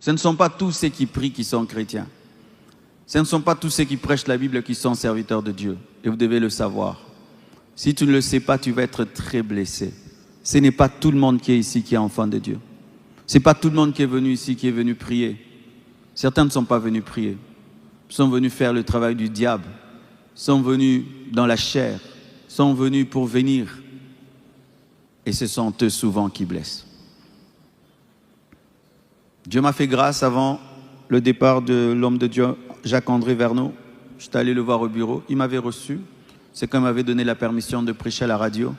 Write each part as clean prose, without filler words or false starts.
Ce ne sont pas tous ceux qui prient qui sont chrétiens. Ce ne sont pas tous ceux qui prêchent la Bible qui sont serviteurs de Dieu. Et vous devez le savoir. Si tu ne le sais pas, tu vas être très blessé. Ce n'est pas tout le monde qui est ici qui est enfant de Dieu. Ce n'est pas tout le monde qui est venu ici qui est venu prier. Certains ne sont pas venus prier. Ils sont venus faire le travail du diable. Ils sont venus dans la chair. Ils sont venus pour venir. Et ce sont eux souvent qui blessent. Dieu m'a fait grâce avant le départ de l'homme de Dieu, Jacques-André Verneau. J'étais allé le voir au bureau. Il m'avait reçu. C'est quand il m'avait donné la permission de prêcher à la radio.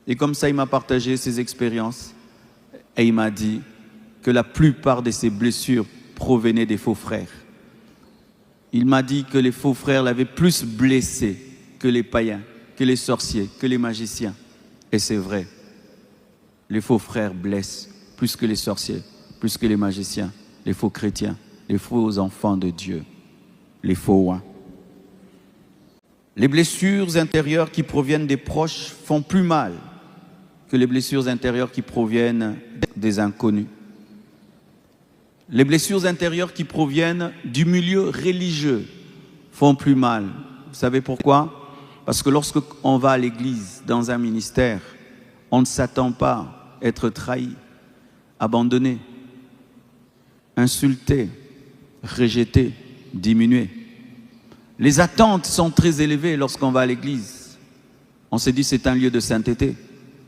Et comme ça, il m'a partagé ses expériences. Et il m'a dit que la plupart de ses blessures provenaient des faux frères. Il m'a dit que les faux frères l'avaient plus blessé que les païens, que les sorciers, que les magiciens. Et c'est vrai. Les faux frères blessent plus que les sorciers, plus que les magiciens, les faux chrétiens, les faux enfants de Dieu, les faux oins. Les blessures intérieures qui proviennent des proches font plus mal que les blessures intérieures qui proviennent des inconnus. Les blessures intérieures qui proviennent du milieu religieux font plus mal. Vous savez pourquoi? Parce que lorsqu'on va à l'église, dans un ministère, on ne s'attend pas à être trahi, abandonné, insulté, rejeté, diminué. Les attentes sont très élevées lorsqu'on va à l'église. On se dit c'est un lieu de sainteté,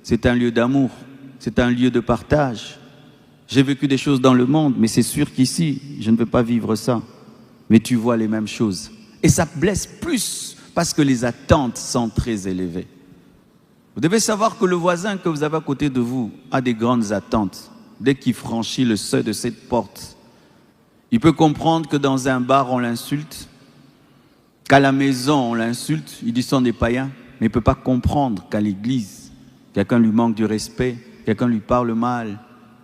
c'est un lieu d'amour, c'est un lieu de partage. J'ai vécu des choses dans le monde, mais c'est sûr qu'ici, je ne peux pas vivre ça. Mais tu vois les mêmes choses. Et ça blesse plus parce que les attentes sont très élevées. Vous devez savoir que le voisin que vous avez à côté de vous a des grandes attentes. Dès qu'il franchit le seuil de cette porte, il peut comprendre que dans un bar, on l'insulte, qu'à la maison, on l'insulte, il dit ce sont des païens, mais il ne peut pas comprendre qu'à l'église, quelqu'un lui manque du respect, quelqu'un lui parle mal,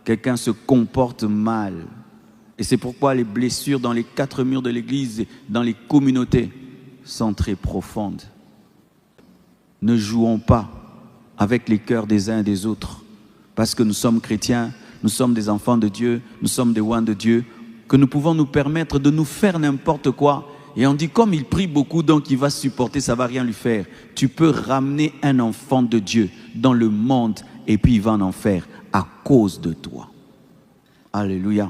quelqu'un se comporte mal. Et c'est pourquoi les blessures dans les quatre murs de l'église, dans les communautés, sont très profondes. Ne jouons pas avec les cœurs des uns et des autres, parce que nous sommes chrétiens, nous sommes des enfants de Dieu, nous sommes des oins de Dieu, que nous pouvons nous permettre de nous faire n'importe quoi. Et on dit, comme il prie beaucoup, donc il va supporter, ça ne va rien lui faire. Tu peux ramener un enfant de Dieu dans le monde et puis il va en enfer à cause de toi. Alléluia.